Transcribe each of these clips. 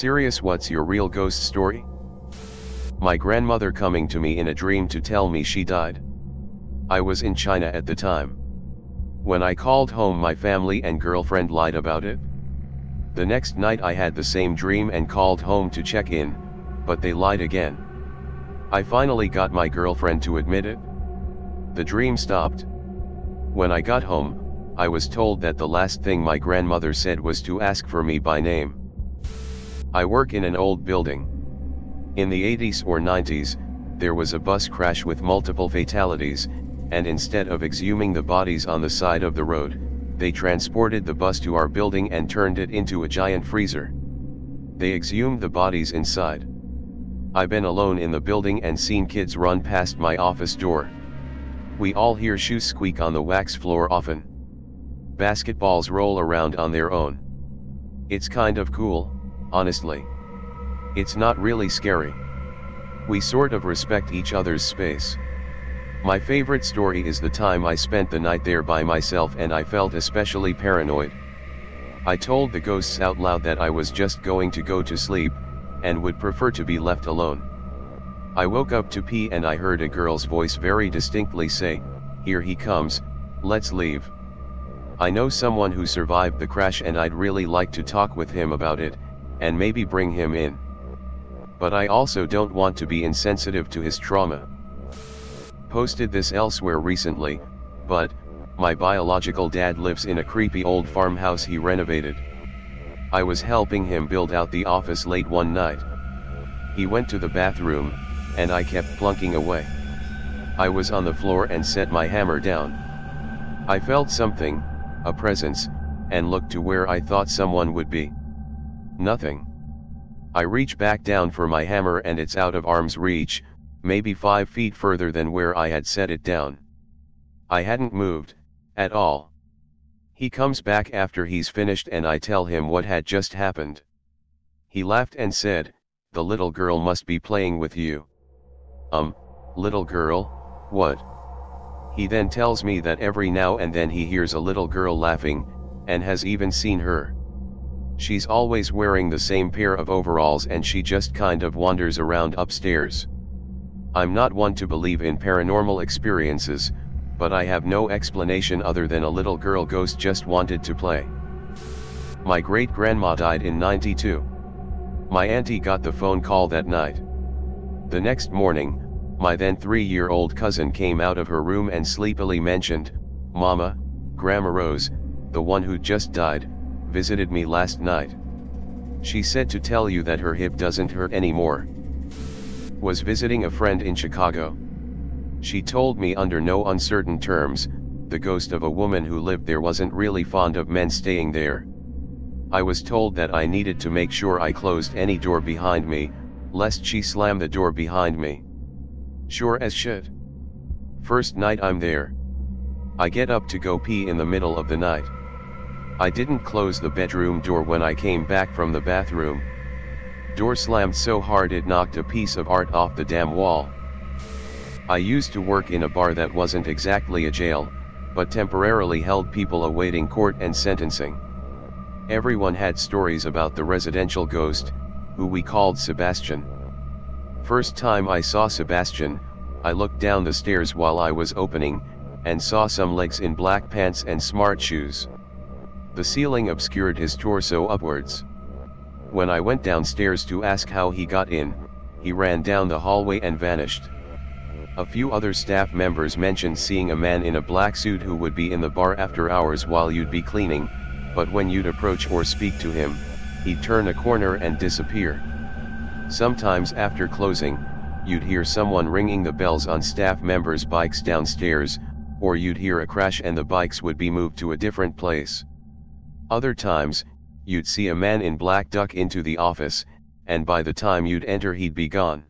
serious? What's your real ghost story? My grandmother coming to me in a dream to tell me she died. I was in China at the time. When I called home, my family and girlfriend lied about it. The next night I had the same dream and called home to check in, but they lied again. I finally got my girlfriend to admit it. The dream stopped. When I got home, I was told that the last thing my grandmother said was to ask for me by name. I work in an old building. In the 80s or 90s, there was a bus crash with multiple fatalities, and instead of exhuming the bodies on the side of the road, they transported the bus to our building and turned it into a giant freezer. They exhumed the bodies inside. I've been alone in the building and seen kids run past my office door. We all hear shoes squeak on the wax floor often. Basketballs roll around on their own. It's kind of cool, honestly. It's not really scary. We sort of respect each other's space. My favorite story is the time I spent the night there by myself and I felt especially paranoid. I told the ghosts out loud that I was just going to go to sleep, and would prefer to be left alone. I woke up to pee and I heard a girl's voice very distinctly say, "Here he comes, let's leave." I know someone who survived the crash and I'd really like to talk with him about it, and maybe bring him in. But I also don't want to be insensitive to his trauma. Posted this elsewhere recently, but my biological dad lives in a creepy old farmhouse he renovated. I was helping him build out the office late one night. He went to the bathroom, and I kept plunking away. I was on the floor and set my hammer down. I felt something, a presence, and looked to where I thought someone would be. Nothing. I reach back down for my hammer and it's out of arm's reach, maybe 5 feet further than where I had set it down. I hadn't moved, at all. He comes back after he's finished and I tell him what had just happened. He laughed and said, "The little girl must be playing with you." Little girl, what? He then tells me that every now and then he hears a little girl laughing, and has even seen her. She's always wearing the same pair of overalls and she just kind of wanders around upstairs. I'm not one to believe in paranormal experiences, but I have no explanation other than a little girl ghost just wanted to play. My great-grandma died in '92. My auntie got the phone call that night. The next morning, my then 3-year-old cousin came out of her room and sleepily mentioned, "Mama, Grandma Rose, the one who just died, visited me last night. She said to tell you that her hip doesn't hurt anymore. Was visiting a friend in Chicago. She told me under no uncertain terms, the ghost of a woman who lived there wasn't really fond of men staying there. I was told that I needed to make sure I closed any door behind me, lest she slam the door behind me. Sure as shit. First night I'm there. I get up to go pee in the middle of the night. I didn't close the bedroom door when I came back from the bathroom. Door slammed so hard it knocked a piece of art off the damn wall. I used to work in a bar that wasn't exactly a jail, but temporarily held people awaiting court and sentencing. Everyone had stories about the residential ghost, who we called Sebastian. First time I saw Sebastian, I looked down the stairs while I was opening, and saw some legs in black pants and smart shoes. The ceiling obscured his torso upwards. When I went downstairs to ask how he got in, he ran down the hallway and vanished. A few other staff members mentioned seeing a man in a black suit who would be in the bar after hours while you'd be cleaning, but when you'd approach or speak to him, he'd turn a corner and disappear. Sometimes after closing, you'd hear someone ringing the bells on staff members' bikes downstairs, or you'd hear a crash and the bikes would be moved to a different place. Other times, you'd see a man in black duck into the office, and by the time you'd enter he'd be gone.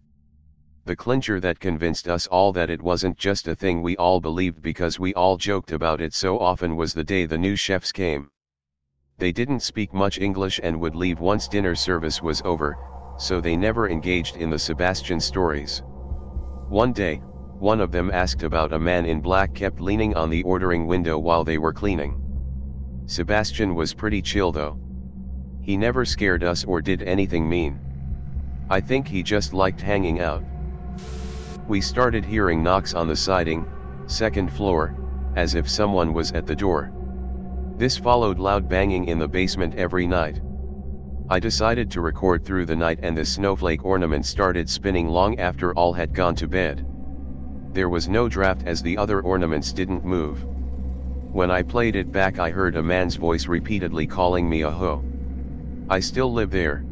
The clincher that convinced us all that it wasn't just a thing we all believed because we all joked about it so often was the day the new chefs came. They didn't speak much English and would leave once dinner service was over, so they never engaged in the Sebastian stories. One day, one of them asked about a man in black kept leaning on the ordering window while they were cleaning. Sebastian was pretty chill though. He never scared us or did anything mean. I think he just liked hanging out. We started hearing knocks on the siding, second floor, as if someone was at the door. This followed loud banging in the basement every night. I decided to record through the night, and the snowflake ornament started spinning long after all had gone to bed. There was no draft as the other ornaments didn't move. When I played it back, I heard a man's voice repeatedly calling me a hoe. I still live there.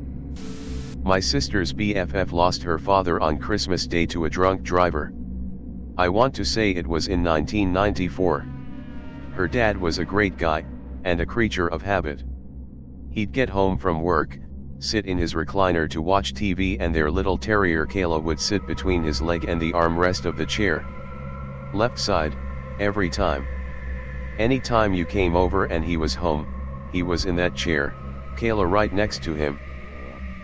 My sister's BFF lost her father on Christmas Day to a drunk driver. I want to say it was in 1994. Her dad was a great guy, and a creature of habit. He'd get home from work, sit in his recliner to watch TV, and their little terrier Kayla would sit between his leg and the armrest of the chair. Left side, every time. Anytime you came over and he was home, he was in that chair, Kayla right next to him.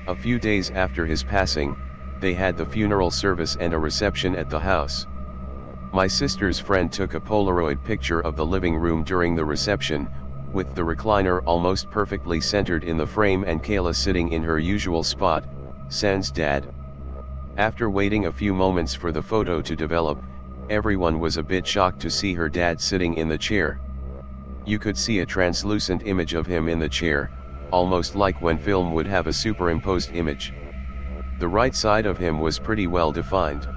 A few days after his passing, they had the funeral service and a reception at the house. My sister's friend took a Polaroid picture of the living room during the reception, with the recliner almost perfectly centered in the frame and Kayla sitting in her usual spot, sans dad. After waiting a few moments for the photo to develop, everyone was a bit shocked to see her dad sitting in the chair. You could see a translucent image of him in the chair, almost like when film would have a superimposed image. The right side of him was pretty well defined.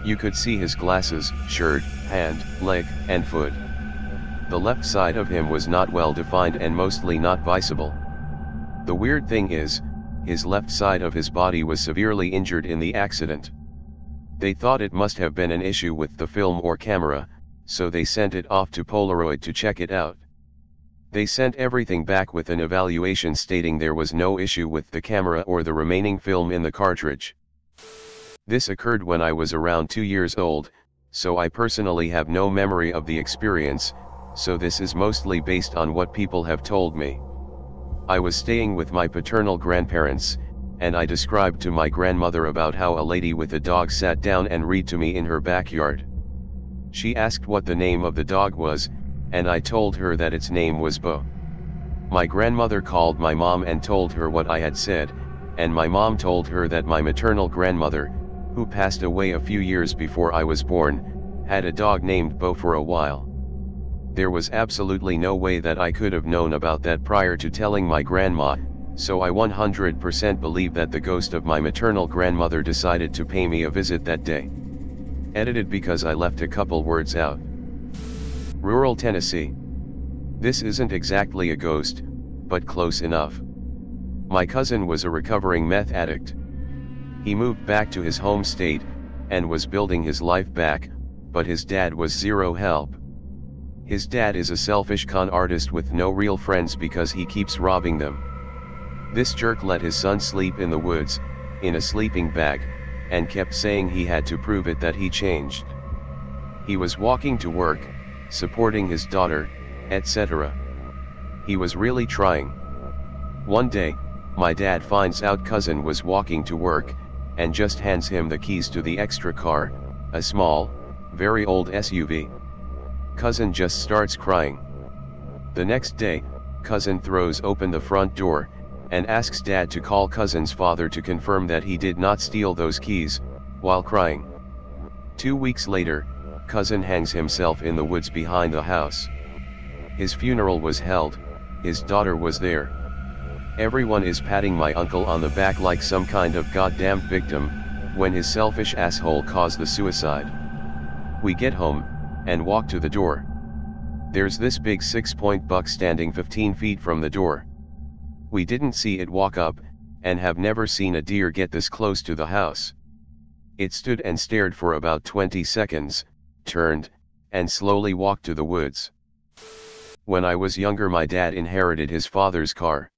You could see his glasses, shirt, hand, leg, and foot. The left side of him was not well defined and mostly not visible. The weird thing is, his left side of his body was severely injured in the accident. They thought it must have been an issue with the film or camera, so they sent it off to Polaroid to check it out. They sent everything back with an evaluation stating there was no issue with the camera or the remaining film in the cartridge. This occurred when I was around 2 years old, so I personally have no memory of the experience, so this is mostly based on what people have told me. I was staying with my paternal grandparents, and I described to my grandmother about how a lady with a dog sat down and read to me in her backyard. She asked what the name of the dog was, and I told her that its name was Bo. My grandmother called my mom and told her what I had said, and my mom told her that my maternal grandmother, who passed away a few years before I was born, had a dog named Bo for a while. There was absolutely no way that I could have known about that prior to telling my grandma, so I 100% believe that the ghost of my maternal grandmother decided to pay me a visit that day. Edited because I left a couple words out. Rural Tennessee. This isn't exactly a ghost, but close enough. My cousin was a recovering meth addict. He moved back to his home state, and was building his life back, but his dad was zero help. His dad is a selfish con artist with no real friends because he keeps robbing them. This jerk let his son sleep in the woods, in a sleeping bag, and kept saying he had to prove it that he changed. He was walking to work, supporting his daughter, etc. He was really trying. One day, my dad finds out cousin was walking to work, and just hands him the keys to the extra car, a small, very old SUV. Cousin just starts crying. The next day, cousin throws open the front door, and asks dad to call cousin's father to confirm that he did not steal those keys, while crying. 2 weeks later, cousin hangs himself in the woods behind the house. His funeral was held, his daughter was there. Everyone is patting my uncle on the back like some kind of goddamn victim, when his selfish asshole caused the suicide. We get home, and walk to the door. There's this big 6-point buck standing 15 feet from the door. We didn't see it walk up, and have never seen a deer get this close to the house. It stood and stared for about 20 seconds, turned, and slowly walked to the woods. When I was younger, my dad inherited his father's car.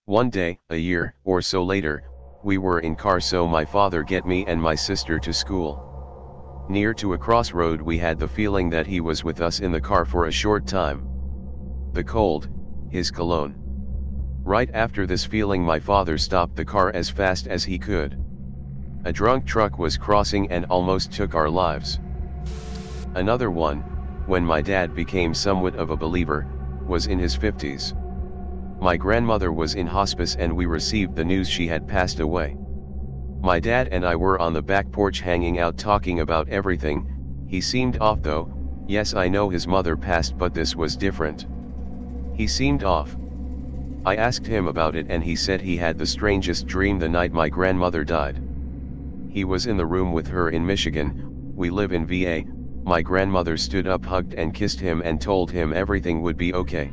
One day, a year or so later, we were in car, so my father get me and my sister to school. Near to a crossroad, we had the feeling that he was with us in the car for a short time. The cold, his cologne. Right after this feeling, my father stopped the car as fast as he could. A drunk truck was crossing and almost took our lives. Another one, when my dad became somewhat of a believer, was in his 50s. My grandmother was in hospice and we received the news she had passed away. My dad and I were on the back porch hanging out talking about everything. He seemed off though. Yes, I know his mother passed, but this was different. He seemed off. I asked him about it and he said he had the strangest dream the night my grandmother died. He was in the room with her in Michigan. We live in VA. My grandmother stood up, hugged and kissed him and told him everything would be okay.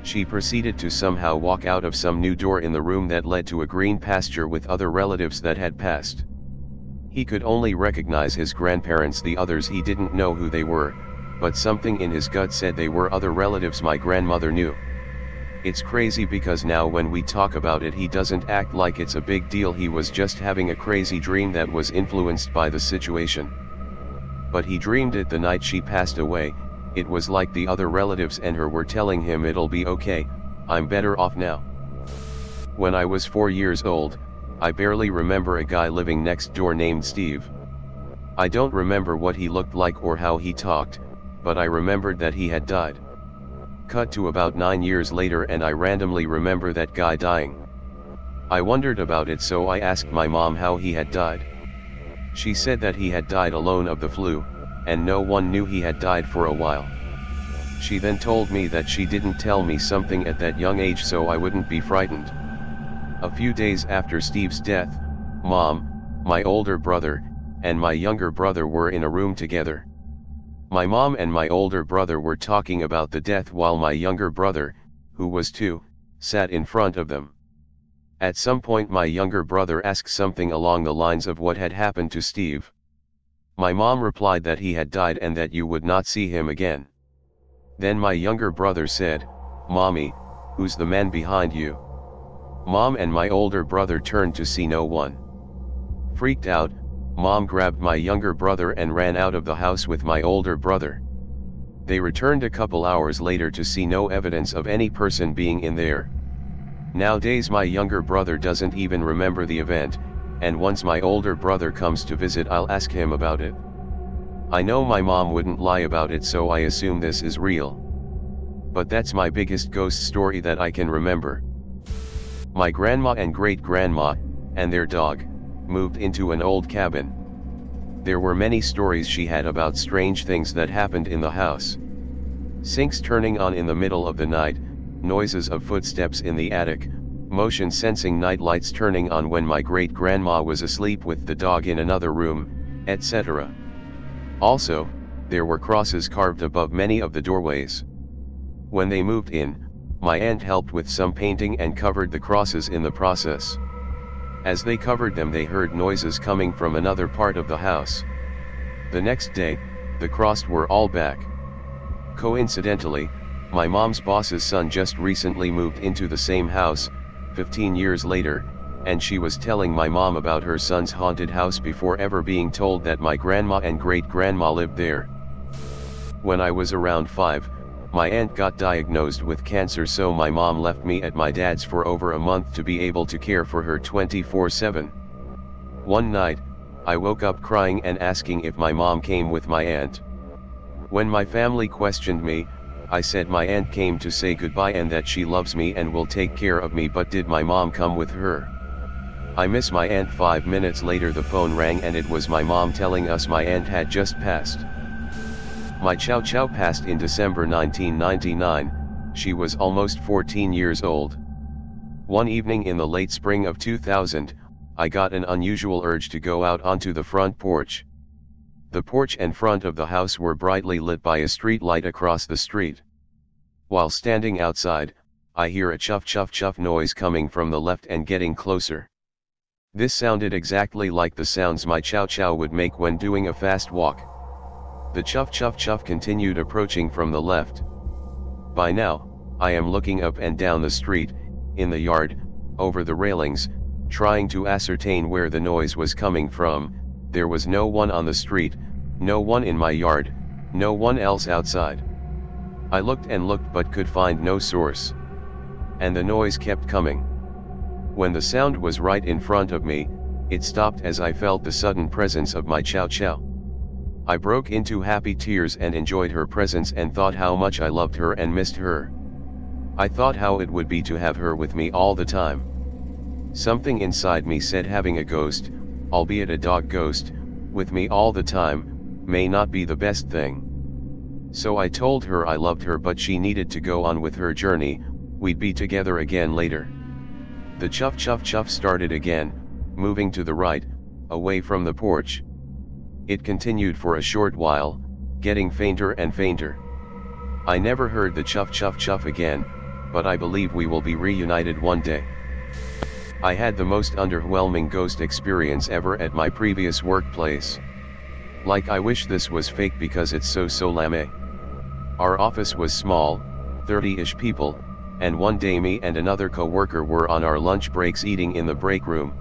She proceeded to somehow walk out of some new door in the room that led to a green pasture with other relatives that had passed. He could only recognize his grandparents, the others he didn't know who they were, but something in his gut said they were other relatives my grandmother knew. It's crazy because now when we talk about it he doesn't act like it's a big deal. He was just having a crazy dream that was influenced by the situation. But he dreamed it the night she passed away. It was like the other relatives and her were telling him it'll be okay, I'm better off now. When I was 4 years old, I barely remember a guy living next door named Steve. I don't remember what he looked like or how he talked, but I remembered that he had died. Cut to about 9 years later and I randomly remember that guy dying. I wondered about it, so I asked my mom how he had died. She said that he had died alone of the flu, and no one knew he had died for a while. She then told me that she didn't tell me something at that young age so I wouldn't be frightened. A few days after Steve's death, Mom, my older brother, and my younger brother were in a room together. My mom and my older brother were talking about the death while my younger brother, who was 2, sat in front of them. At some point my younger brother asked something along the lines of what had happened to Steve. My mom replied that he had died and that you would not see him again. Then my younger brother said, "Mommy, who's the man behind you?" Mom and my older brother turned to see no one. Freaked out, Mom grabbed my younger brother and ran out of the house with my older brother. They returned a couple hours later to see no evidence of any person being in there. Nowadays my younger brother doesn't even remember the event, and once my older brother comes to visit I'll ask him about it. I know my mom wouldn't lie about it, so I assume this is real. But that's my biggest ghost story that I can remember. My grandma and great-grandma, and their dog, moved into an old cabin. There were many stories she had about strange things that happened in the house. Sinks turning on in the middle of the night, noises of footsteps in the attic, motion-sensing night lights turning on when my great-grandma was asleep with the dog in another room, etc. Also, there were crosses carved above many of the doorways. When they moved in, my aunt helped with some painting and covered the crosses in the process. As they covered them they heard noises coming from another part of the house. The next day, the crosses were all back. Coincidentally, my mom's boss's son just recently moved into the same house, 15 years later, and she was telling my mom about her son's haunted house before ever being told that my grandma and great-grandma lived there. When I was around 5, my aunt got diagnosed with cancer, so my mom left me at my dad's for over a month to be able to care for her 24/7. One night, I woke up crying and asking if my mom came with my aunt. When my family questioned me, I said my aunt came to say goodbye and that she loves me and will take care of me, but did my mom come with her? I miss my aunt. 5 minutes later the phone rang and it was my mom telling us my aunt had just passed. My chow chow passed in December 1999, she was almost 14 years old. One evening in the late spring of 2000, I got an unusual urge to go out onto the front porch. The porch and front of the house were brightly lit by a street light across the street. While standing outside, I hear a chuff chuff chuff noise coming from the left and getting closer. This sounded exactly like the sounds my chow chow would make when doing a fast walk. The chuff chuff chuff continued approaching from the left. By now, I am looking up and down the street, in the yard, over the railings, trying to ascertain where the noise was coming from. There was no one on the street, no one in my yard, no one else outside. I looked and looked but could find no source. And the noise kept coming. When the sound was right in front of me, it stopped as I felt the sudden presence of my chow chow. I broke into happy tears and enjoyed her presence and thought how much I loved her and missed her. I thought how it would be to have her with me all the time. Something inside me said having a ghost, albeit a dog ghost, with me all the time, may not be the best thing. So I told her I loved her but she needed to go on with her journey, we'd be together again later. The chuff chuff chuff started again, moving to the right, away from the porch. It continued for a short while, getting fainter and fainter. I never heard the chuff chuff chuff again, but I believe we will be reunited one day. I had the most underwhelming ghost experience ever at my previous workplace. Like, I wish this was fake because it's so lame. Our office was small, 30-ish people, and one day me and another co-worker were on our lunch breaks eating in the break room.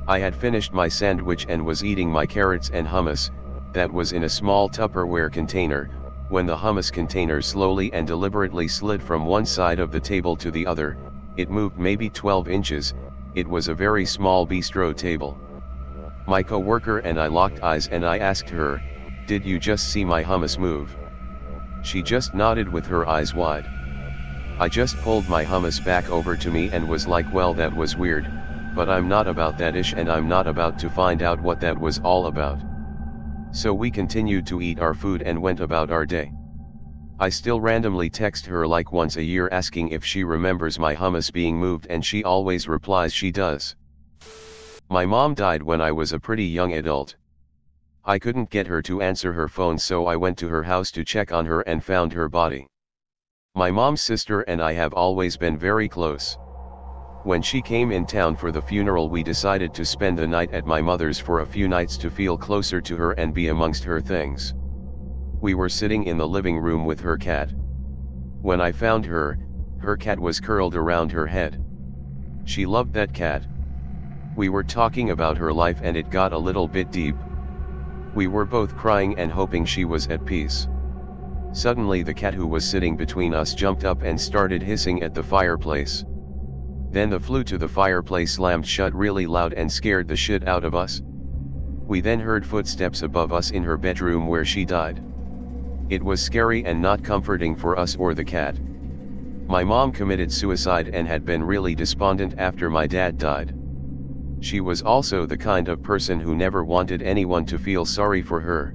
I had finished my sandwich and was eating my carrots and hummus, that was in a small Tupperware container, when the hummus container slowly and deliberately slid from one side of the table to the other. It moved maybe 12 inches, it was a very small bistro table. My co-worker and I locked eyes and I asked her, "Did you just see my hummus move?" She just nodded with her eyes wide. I just pulled my hummus back over to me and was like, well, that was weird, but I'm not about that ish and I'm not about to find out what that was all about. So we continued to eat our food and went about our day. I still randomly text her like once a year asking if she remembers my hummus being moved and she always replies she does. My mom died when I was a pretty young adult. I couldn't get her to answer her phone, so I went to her house to check on her and found her body. My mom's sister and I have always been very close. When she came in town for the funeral, we decided to spend the night at my mother's for a few nights to feel closer to her and be amongst her things. We were sitting in the living room with her cat. When I found her, her cat was curled around her head. She loved that cat. We were talking about her life and it got a little bit deep. We were both crying and hoping she was at peace. Suddenly the cat who was sitting between us jumped up and started hissing at the fireplace. Then the flue to the fireplace slammed shut really loud and scared the shit out of us. We then heard footsteps above us in her bedroom where she died. It was scary and not comforting for us or the cat. My mom committed suicide and had been really despondent after my dad died. She was also the kind of person who never wanted anyone to feel sorry for her.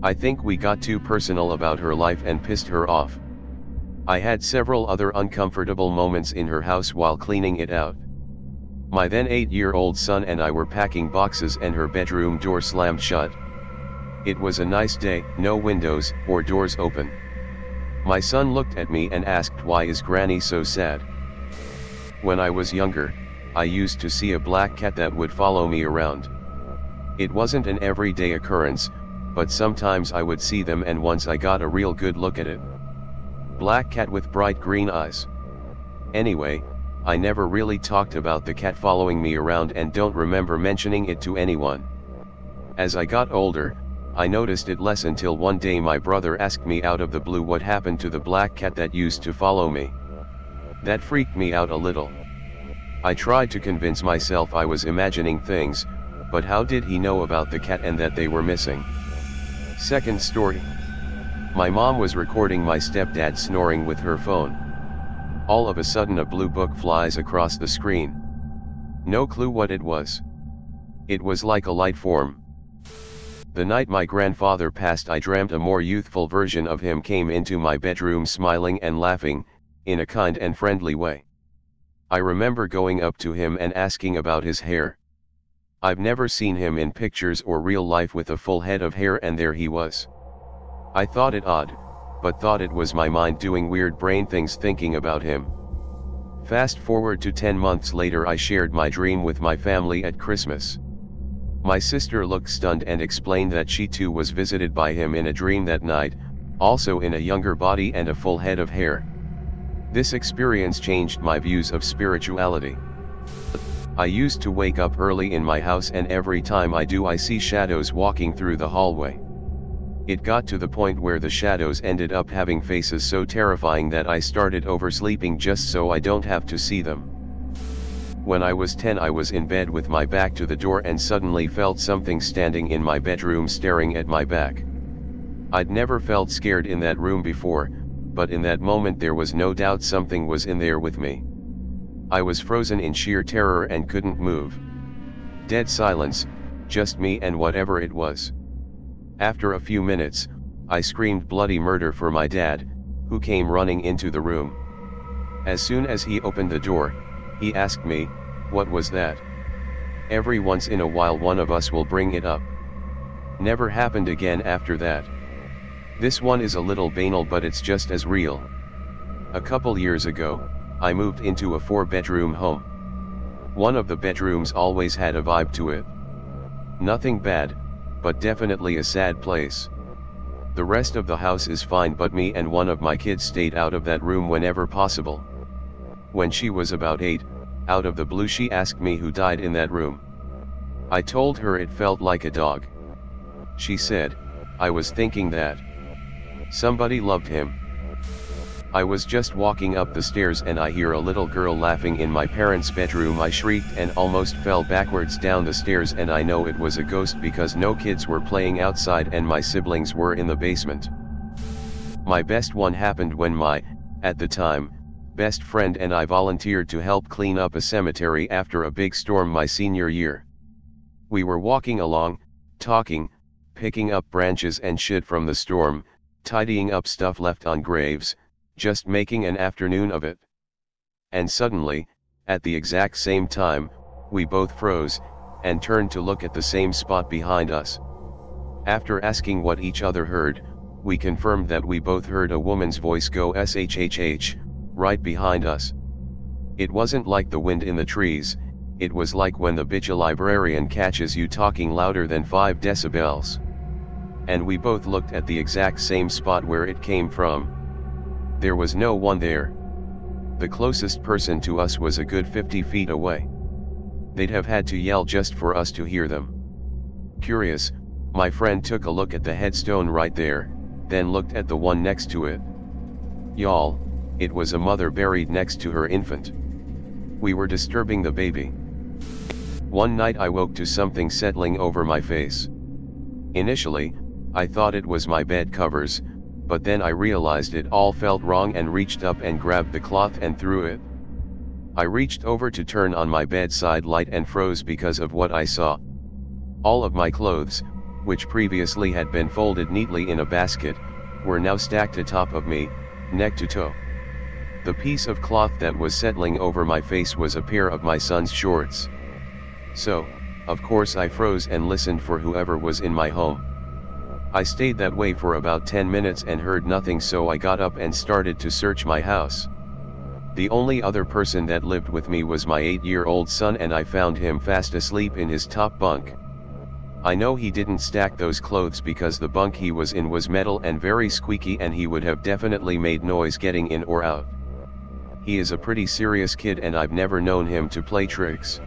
I think we got too personal about her life and pissed her off. I had several other uncomfortable moments in her house while cleaning it out. My then 8-year-old son and I were packing boxes and her bedroom door slammed shut. It was a nice day, no windows or doors open. My son looked at me and asked, "Why is Granny so sad?" When I was younger, I used to see a black cat that would follow me around. It wasn't an everyday occurrence, but sometimes I would see them, and once I got a real good look at it. Black cat with bright green eyes. Anyway, I never really talked about the cat following me around and don't remember mentioning it to anyone. As I got older, I noticed it less until one day my brother asked me out of the blue what happened to the black cat that used to follow me. That freaked me out a little. I tried to convince myself I was imagining things, but how did he know about the cat and that they were missing? Second story. My mom was recording my stepdad snoring with her phone. All of a sudden a blue book flies across the screen. No clue what it was. It was like a light form. The night my grandfather passed, I dreamt a more youthful version of him came into my bedroom smiling and laughing, in a kind and friendly way. I remember going up to him and asking about his hair. I've never seen him in pictures or real life with a full head of hair, and there he was. I thought it odd, but thought it was my mind doing weird brain things thinking about him. Fast forward to 10 months later, I shared my dream with my family at Christmas. My sister looked stunned and explained that she too was visited by him in a dream that night, also in a younger body and a full head of hair. This experience changed my views of spirituality. I used to wake up early in my house, and every time I do I see shadows walking through the hallway. It got to the point where the shadows ended up having faces so terrifying that I started oversleeping just so I don't have to see them. When I was 10, I was in bed with my back to the door and suddenly felt something standing in my bedroom staring at my back. I'd never felt scared in that room before, but in that moment there was no doubt something was in there with me. I was frozen in sheer terror and couldn't move. Dead silence, just me and whatever it was. After a few minutes, I screamed bloody murder for my dad, who came running into the room. As soon as he opened the door, he asked me, "What was that?" Every once in a while one of us will bring it up. Never happened again after that. This one is a little banal, but it's just as real. A couple years ago, I moved into a 4-bedroom home. One of the bedrooms always had a vibe to it. Nothing bad, but definitely a sad place. The rest of the house is fine, but me and one of my kids stayed out of that room whenever possible. When she was about 8, out of the blue she asked me who died in that room. I told her it felt like a dog. She said, "I was thinking that somebody loved him." I was just walking up the stairs and I hear a little girl laughing in my parents' bedroom. I shrieked and almost fell backwards down the stairs, and I know it was a ghost because no kids were playing outside and my siblings were in the basement. My best one happened when my, at the time, best friend and I volunteered to help clean up a cemetery after a big storm my senior year. We were walking along, talking, picking up branches and shit from the storm, tidying up stuff left on graves, just making an afternoon of it. And suddenly, at the exact same time, we both froze, and turned to look at the same spot behind us. After asking what each other heard, we confirmed that we both heard a woman's voice go shhh, right behind us. It wasn't like the wind in the trees, it was like when the bitch librarian catches you talking louder than 5 decibels. And we both looked at the exact same spot where it came from. There was no one there. The closest person to us was a good 50 feet away. They'd have had to yell just for us to hear them. Curious, my friend took a look at the headstone right there, then looked at the one next to it. Y'all, it was a mother buried next to her infant. We were disturbing the baby. One night I woke to something settling over my face. Initially, I thought it was my bed covers, but then I realized it all felt wrong and reached up and grabbed the cloth and threw it. I reached over to turn on my bedside light and froze because of what I saw. All of my clothes, which previously had been folded neatly in a basket, were now stacked atop of me, neck to toe. The piece of cloth that was settling over my face was a pair of my son's shorts. So, of course I froze and listened for whoever was in my home. I stayed that way for about 10 minutes and heard nothing, so I got up and started to search my house. The only other person that lived with me was my 8-year-old son, and I found him fast asleep in his top bunk. I know he didn't stack those clothes because the bunk he was in was metal and very squeaky, and he would have definitely made noise getting in or out. He is a pretty serious kid and I've never known him to play tricks.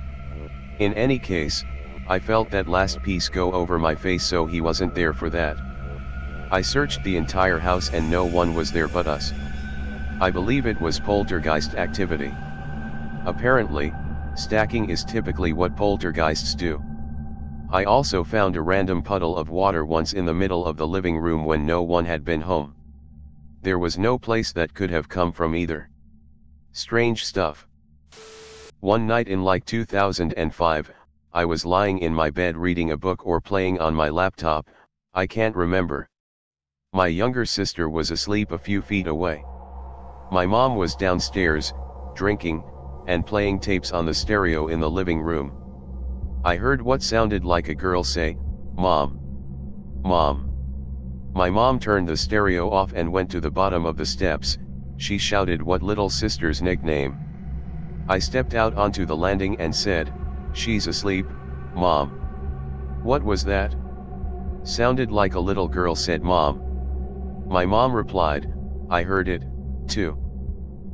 In any case, I felt that last piece go over my face, so he wasn't there for that. I searched the entire house and no one was there but us. I believe it was poltergeist activity. Apparently, stacking is typically what poltergeists do. I also found a random puddle of water once in the middle of the living room when no one had been home. There was no place that could have come from either. Strange stuff. One night in like 2005, I was lying in my bed reading a book or playing on my laptop, I can't remember. My younger sister was asleep a few feet away. My mom was downstairs, drinking, and playing tapes on the stereo in the living room. I heard what sounded like a girl say, "Mom. Mom." My mom turned the stereo off and went to the bottom of the steps. She shouted what little sister's nickname. I stepped out onto the landing and said, "She's asleep, Mom." "What was that?" "Sounded like a little girl said Mom." My mom replied, "I heard it, too."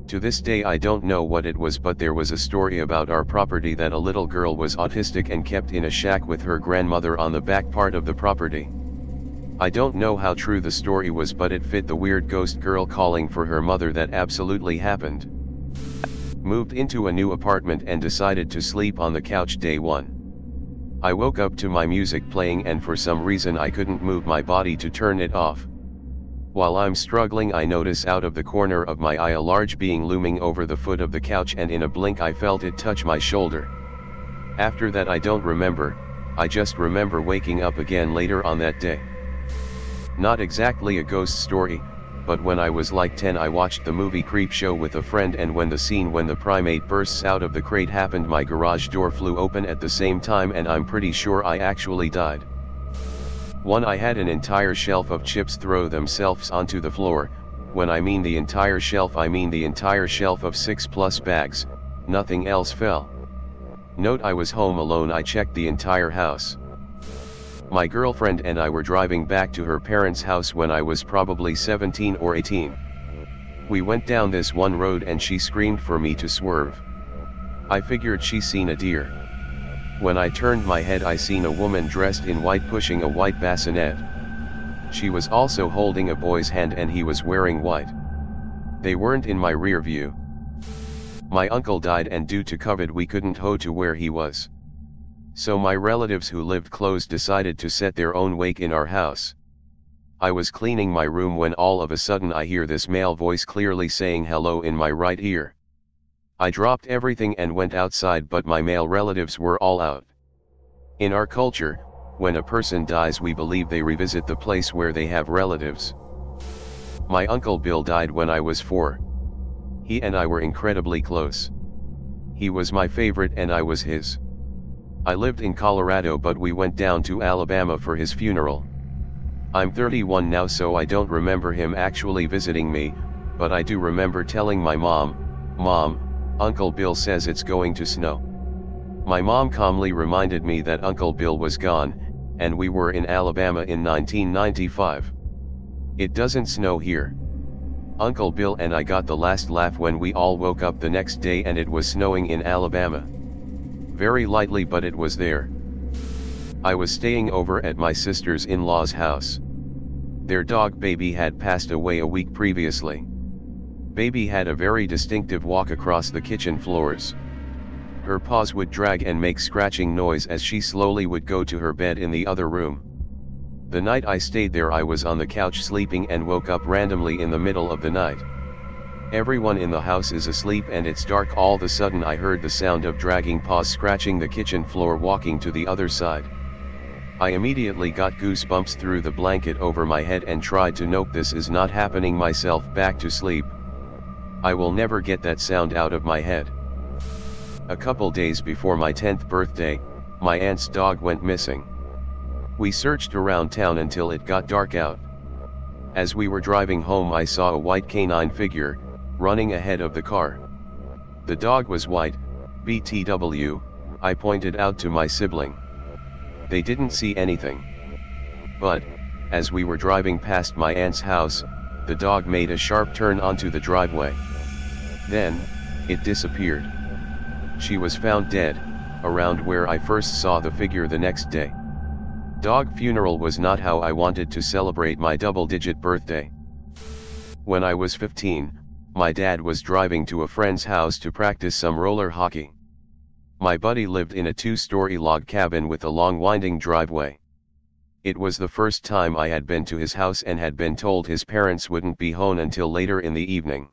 To this day I don't know what it was, but there was a story about our property that a little girl was autistic and kept in a shack with her grandmother on the back part of the property. I don't know how true the story was, but it fit the weird ghost girl calling for her mother that absolutely happened. Moved into a new apartment and decided to sleep on the couch day one. I woke up to my music playing and for some reason I couldn't move my body to turn it off. While I'm struggling, I notice out of the corner of my eye a large being looming over the foot of the couch, and in a blink I felt it touch my shoulder. After that I don't remember, I just remember waking up again later on that day. Not exactly a ghost story, but when I was like 10 I watched the movie Creepshow with a friend, and when the scene when the primate bursts out of the crate happened, my garage door flew open at the same time, and I'm pretty sure I actually died. One, I had an entire shelf of chips throw themselves onto the floor. When I mean the entire shelf, I mean the entire shelf of 6+ bags, nothing else fell. Note, I was home alone. I checked the entire house. My girlfriend and I were driving back to her parents' house when I was probably 17 or 18. We went down this one road and she screamed for me to swerve. I figured she seen a deer. When I turned my head, I seen a woman dressed in white pushing a white bassinet. She was also holding a boy's hand and he was wearing white. They weren't in my rear view. My uncle died, and due to COVID we couldn't go to where he was. So my relatives who lived close decided to set their own wake in our house. I was cleaning my room when all of a sudden I hear this male voice clearly saying hello in my right ear. I dropped everything and went outside, but my male relatives were all out. In our culture, when a person dies we believe they revisit the place where they have relatives. My Uncle Bill died when I was 4. He and I were incredibly close. He was my favorite and I was his. I lived in Colorado, but we went down to Alabama for his funeral. I'm 31 now, so I don't remember him actually visiting me, but I do remember telling my mom, "Mom, Uncle Bill says it's going to snow." My mom calmly reminded me that Uncle Bill was gone, and we were in Alabama in 1995. It doesn't snow here. Uncle Bill and I got the last laugh when we all woke up the next day and it was snowing in Alabama. Very lightly, but it was there. I was staying over at my sister's in-laws' house. Their dog Baby had passed away a week previously. Baby had a very distinctive walk across the kitchen floors. Her paws would drag and make scratching noise as she slowly would go to her bed in the other room. The night I stayed there, I was on the couch sleeping and woke up randomly in the middle of the night. Everyone in the house is asleep and it's dark. All of a sudden I heard the sound of dragging paws scratching the kitchen floor, walking to the other side. I immediately got goosebumps through the blanket over my head and tried to nope, this is not happening, myself back to sleep. I will never get that sound out of my head. A couple days before my 10th birthday, my aunt's dog went missing. We searched around town until it got dark out. As we were driving home, I saw a white canine figure running ahead of the car. The dog was white, BTW, I pointed out to my sibling. They didn't see anything. But, as we were driving past my aunt's house, the dog made a sharp turn onto the driveway. Then, it disappeared. She was found dead, around where I first saw the figure the next day. Dog funeral was not how I wanted to celebrate my double-digit birthday. When I was 15, my dad was driving to a friend's house to practice some roller hockey. My buddy lived in a 2-story log cabin with a long winding driveway. It was the first time I had been to his house and had been told his parents wouldn't be home until later in the evening.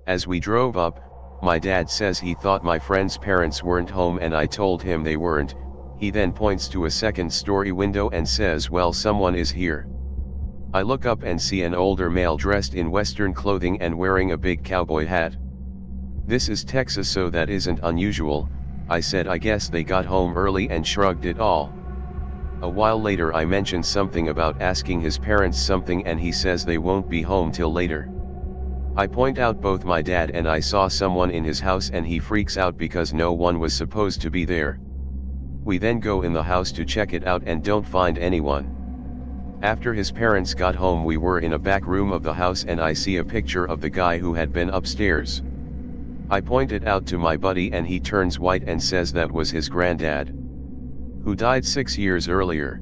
As we drove up, my dad says he thought my friend's parents weren't home, and I told him they weren't. He then points to a 2nd-story window and says, "Well, someone is here." I look up and see an older male dressed in Western clothing and wearing a big cowboy hat. "This is Texas, so that isn't unusual," I said. "I guess they got home early," and shrugged it all. A while later I mentioned something about asking his parents something, and he says they won't be home till later. I point out both my dad and I saw someone in his house, and he freaks out because no one was supposed to be there. We then go in the house to check it out and don't find anyone. After his parents got home, we were in a back room of the house and I see a picture of the guy who had been upstairs. I point it out to my buddy and he turns white and says that was his granddad, who died 6 years earlier.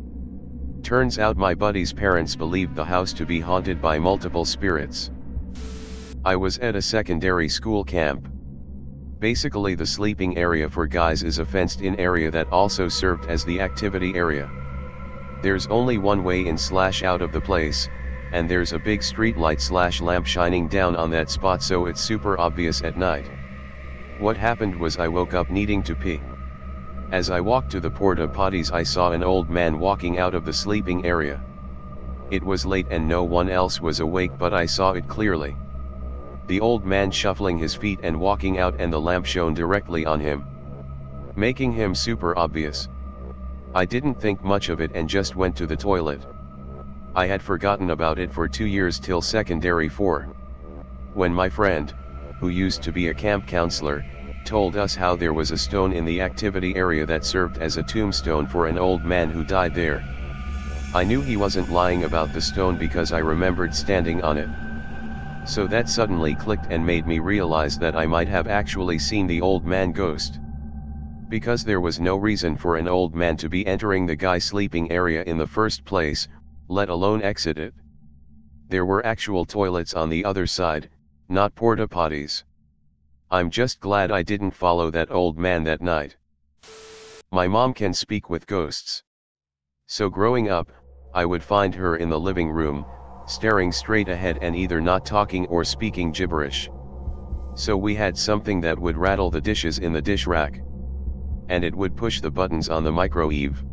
Turns out my buddy's parents believed the house to be haunted by multiple spirits. I was at a secondary school camp. Basically, the sleeping area for guys is a fenced-in area that also served as the activity area. There's only one way in/out of the place, and there's a big street light / lamp shining down on that spot, so it's super obvious at night. What happened was I woke up needing to pee. As I walked to the porta potties, I saw an old man walking out of the sleeping area. It was late and no one else was awake, but I saw it clearly. The old man shuffling his feet and walking out, and the lamp shone directly on him, making him super obvious. I didn't think much of it and just went to the toilet. I had forgotten about it for 2 years till secondary 4. When my friend, who used to be a camp counselor, told us how there was a stone in the activity area that served as a tombstone for an old man who died there. I knew he wasn't lying about the stone because I remembered standing on it. So that suddenly clicked and made me realize that I might have actually seen the old man ghost. Because there was no reason for an old man to be entering the guy sleeping area in the first place, let alone exit it. There were actual toilets on the other side, not porta potties. I'm just glad I didn't follow that old man that night. My mom can speak with ghosts. So growing up, I would find her in the living room, staring straight ahead and either not talking or speaking gibberish. So we had something that would rattle the dishes in the dish rack. And it would push the buttons on the microwave.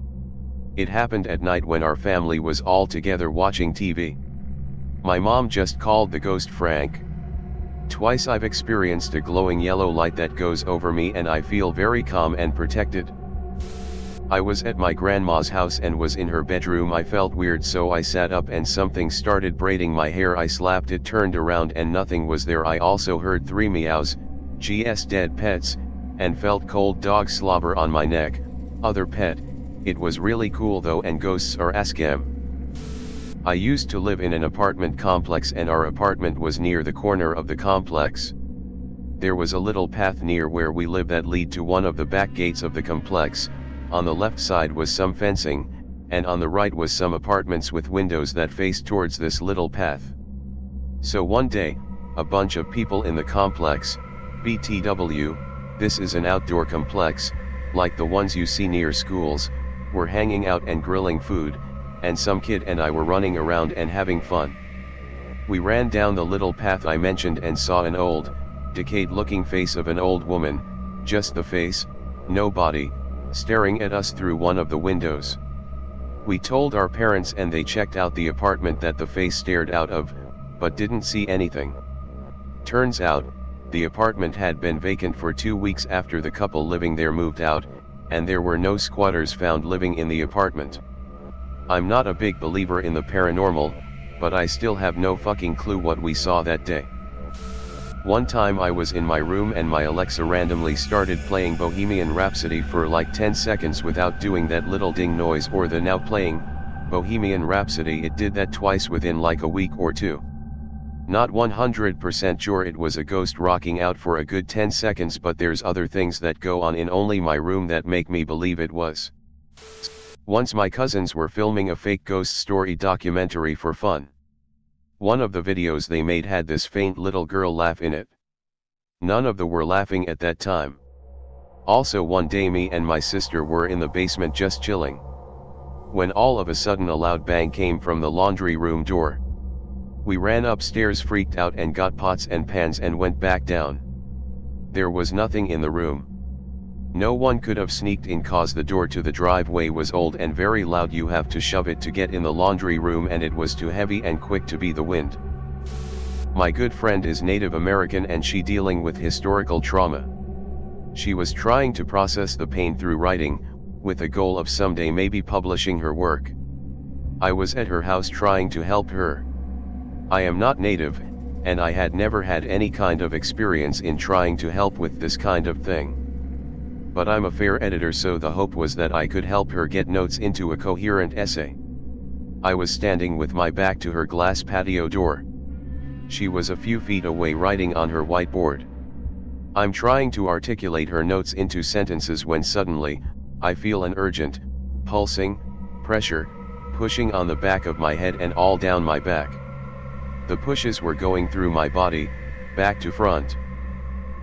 It happened at night when our family was all together watching TV. My mom just called the ghost Frank. Twice I've experienced a glowing yellow light that goes over me and I feel very calm and protected. I was at my grandma's house and was in her bedroom. I felt weird, so I sat up and something started braiding my hair. I slapped it, turned around and nothing was there. I also heard 3 meows, GS dead pets, and felt cold dog slobber on my neck, other pet. It was really cool though, and ghosts are a scam. I used to live in an apartment complex and our apartment was near the corner of the complex. There was a little path near where we lived that lead to one of the back gates of the complex. On the left side was some fencing, and on the right was some apartments with windows that faced towards this little path. So one day, a bunch of people in the complex, BTW, this is an outdoor complex, like the ones you see near schools, were hanging out and grilling food, and some kid and I were running around and having fun. We ran down the little path I mentioned and saw an old, decayed-looking face of an old woman, just the face, no body, staring at us through one of the windows. We told our parents and they checked out the apartment that the face stared out of, but didn't see anything. Turns out, the apartment had been vacant for 2 weeks after the couple living there moved out, and there were no squatters found living in the apartment. I'm not a big believer in the paranormal, but I still have no fucking clue what we saw that day. One time I was in my room and my Alexa randomly started playing Bohemian Rhapsody for like 10 seconds without doing that little ding noise or the now playing Bohemian Rhapsody. It did that twice within like a week or 2. Not 100% sure it was a ghost rocking out for a good 10 seconds, but there's other things that go on in only my room that make me believe it was. Once my cousins were filming a fake ghost story documentary for fun. One of the videos they made had this faint little girl laugh in it. None of them were laughing at that time. Also one day me and my sister were in the basement just chilling, when all of a sudden a loud bang came from the laundry room door. We ran upstairs freaked out and got pots and pans and went back down. There was nothing in the room. No one could have sneaked in cause the door to the driveway was old and very loud. You have to shove it to get in the laundry room and it was too heavy and quick to be the wind. My good friend is Native American and she dealing with historical trauma. She was trying to process the pain through writing, with a goal of someday maybe publishing her work. I was at her house trying to help her. I am not Native, and I had never had any kind of experience in trying to help with this kind of thing. But I'm a fair editor, so the hope was that I could help her get notes into a coherent essay. I was standing with my back to her glass patio door. She was a few feet away writing on her whiteboard. I'm trying to articulate her notes into sentences when suddenly, I feel an urgent, pulsing, pressure, pushing on the back of my head and all down my back. The pushes were going through my body, back to front.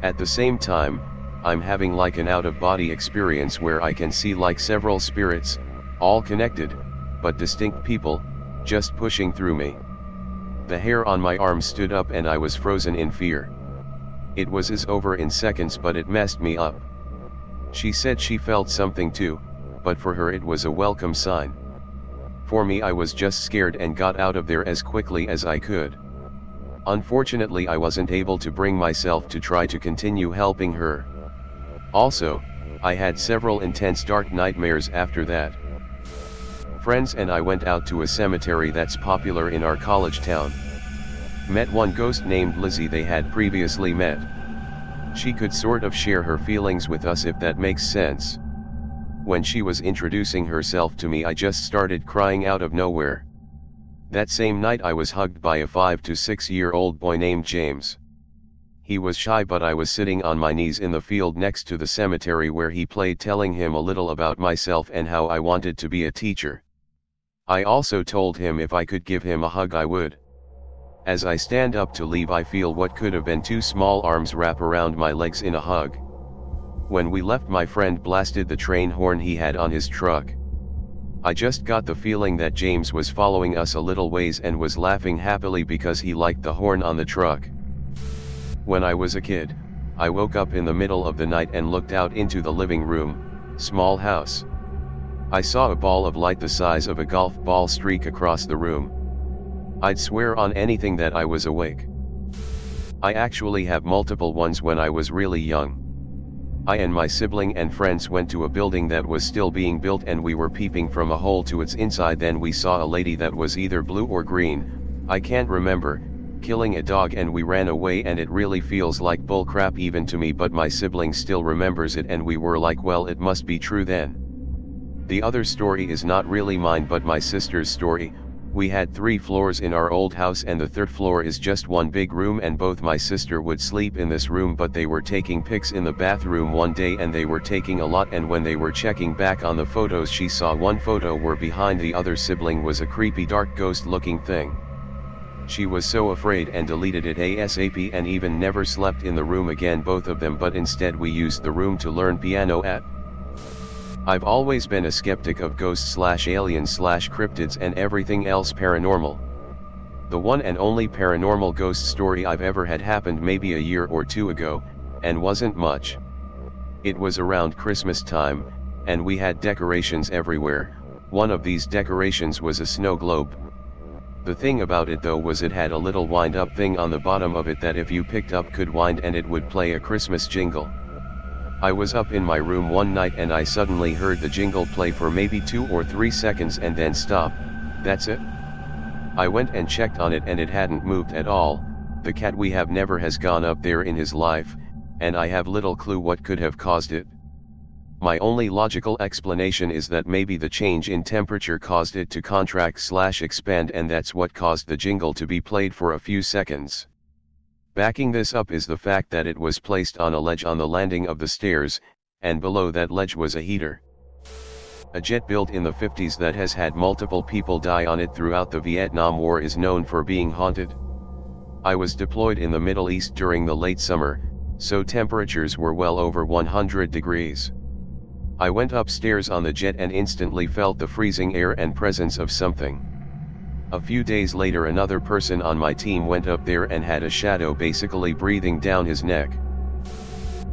At the same time, I'm having like an out-of-body experience where I can see like several spirits, all connected, but distinct people, just pushing through me. The hair on my arm stood up and I was frozen in fear. It was over in seconds, but it messed me up. She said she felt something too, but for her it was a welcome sign. For me, I was just scared and got out of there as quickly as I could. Unfortunately, I wasn't able to bring myself to try to continue helping her. Also, I had several intense dark nightmares after that. Friends and I went out to a cemetery that's popular in our college town. Met one ghost named Lizzie they had previously met. She could sort of share her feelings with us, if that makes sense. When she was introducing herself to me, I just started crying out of nowhere. That same night I was hugged by a 5 to 6 year old boy named James. He was shy, but I was sitting on my knees in the field next to the cemetery where he played, telling him a little about myself and how I wanted to be a teacher. I also told him if I could give him a hug I would. As I stand up to leave, I feel what could have been 2 small arms wrap around my legs in a hug. When we left, my friend blasted the train horn he had on his truck. I just got the feeling that James was following us a little ways and was laughing happily because he liked the horn on the truck. When I was a kid, I woke up in the middle of the night and looked out into the living room, small house. I saw a ball of light the size of a golf ball streak across the room. I'd swear on anything that I was awake. I actually have multiple ones when I was really young. I and my sibling and friends went to a building that was still being built, and we were peeping from a hole to its inside. Then we saw a lady that was either blue or green, I can't remember, killing a dog, and we ran away. And it really feels like bullcrap even to me, but my sibling still remembers it, and we were like, well, it must be true then. The other story is not really mine but my sister's story. We had 3 floors in our old house, and the 3rd floor is just one big room, and both my sister would sleep in this room, but they were taking pics in the bathroom one day, and they were taking a lot, and when they were checking back on the photos, she saw one photo where behind the other sibling was a creepy dark ghost looking thing. She was so afraid and deleted it ASAP, and even never slept in the room again, both of them, but instead we used the room to learn piano at. I've always been a skeptic of ghosts/aliens/cryptids and everything else paranormal. The one and only paranormal ghost story I've ever had happened maybe a year or 2 ago, and wasn't much. It was around Christmas time, and we had decorations everywhere. One of these decorations was a snow globe. The thing about it though was it had a little wind-up thing on the bottom of it that if you picked up could wind, and it would play a Christmas jingle. I was up in my room one night and I suddenly heard the jingle play for maybe 2 or 3 seconds and then stop. That's it. I went and checked on it and it hadn't moved at all. The cat we have never has gone up there in his life, and I have little clue what could have caused it. My only logical explanation is that maybe the change in temperature caused it to contract/expand, and that's what caused the jingle to be played for a few seconds. Backing this up is the fact that it was placed on a ledge on the landing of the stairs, and below that ledge was a heater. A jet built in the 50s that has had multiple people die on it throughout the Vietnam War is known for being haunted. I was deployed in the Middle East during the late summer, so temperatures were well over 100 degrees. I went upstairs on the jet and instantly felt the freezing air and presence of something. A few days later, another person on my team went up there and had a shadow basically breathing down his neck.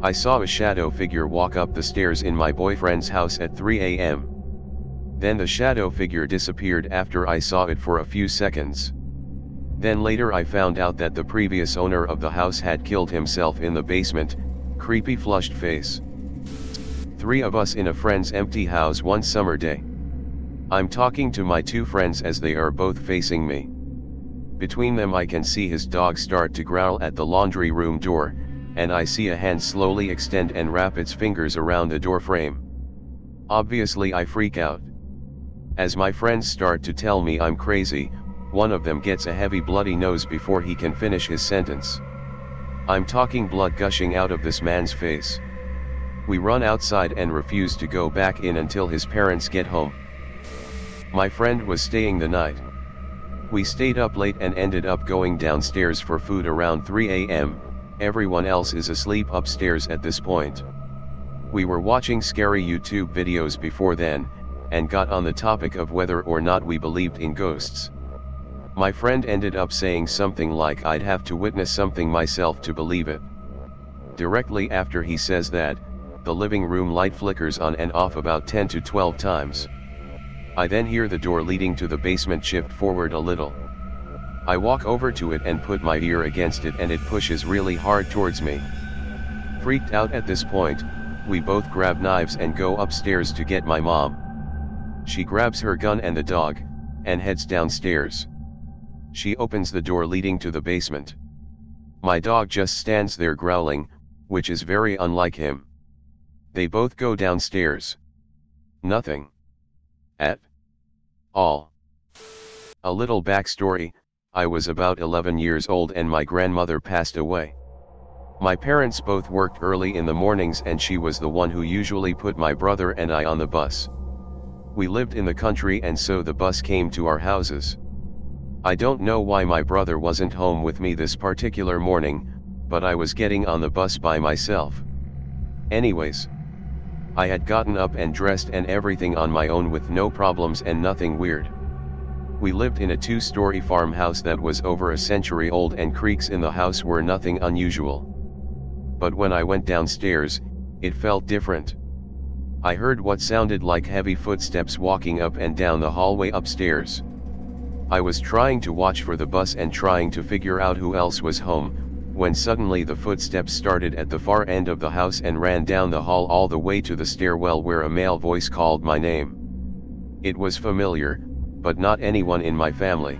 I saw a shadow figure walk up the stairs in my boyfriend's house at 3 a.m. Then the shadow figure disappeared after I saw it for a few seconds. Then later I found out that the previous owner of the house had killed himself in the basement. Creepy flushed face. 3 of us in a friend's empty house one summer day. I'm talking to my 2 friends as they are both facing me. Between them I can see his dog start to growl at the laundry room door, and I see a hand slowly extend and wrap its fingers around the door frame. Obviously I freak out. As my friends start to tell me I'm crazy, one of them gets a heavy bloody nose before he can finish his sentence. I'm talking blood gushing out of this man's face. We run outside and refuse to go back in until his parents get home. My friend was staying the night. We stayed up late and ended up going downstairs for food around 3 a.m. Everyone else is asleep upstairs at this point. We were watching scary YouTube videos before then, and got on the topic of whether or not we believed in ghosts. My friend ended up saying something like I'd have to witness something myself to believe it. Directly after he says that, the living room light flickers on and off about 10 to 12 times. I then hear the door leading to the basement shift forward a little. I walk over to it and put my ear against it, and it pushes really hard towards me. Freaked out at this point, we both grab knives and go upstairs to get my mom. She grabs her gun and the dog, and heads downstairs. She opens the door leading to the basement. My dog just stands there growling, which is very unlike him. They both go downstairs. Nothing at all. A little backstory: I was about 11 years old and my grandmother passed away. My parents both worked early in the mornings, and she was the one who usually put my brother and I on the bus. We lived in the country, and so the bus came to our houses. I don't know why my brother wasn't home with me this particular morning, but I was getting on the bus by myself. Anyways, I had gotten up and dressed and everything on my own with no problems and nothing weird. We lived in a 2-story farmhouse that was over a century old, and creaks in the house were nothing unusual. But when I went downstairs, it felt different. I heard what sounded like heavy footsteps walking up and down the hallway upstairs. I was trying to watch for the bus and trying to figure out who else was home, when suddenly the footsteps started at the far end of the house and ran down the hall all the way to the stairwell, where a male voice called my name. It was familiar, but not anyone in my family.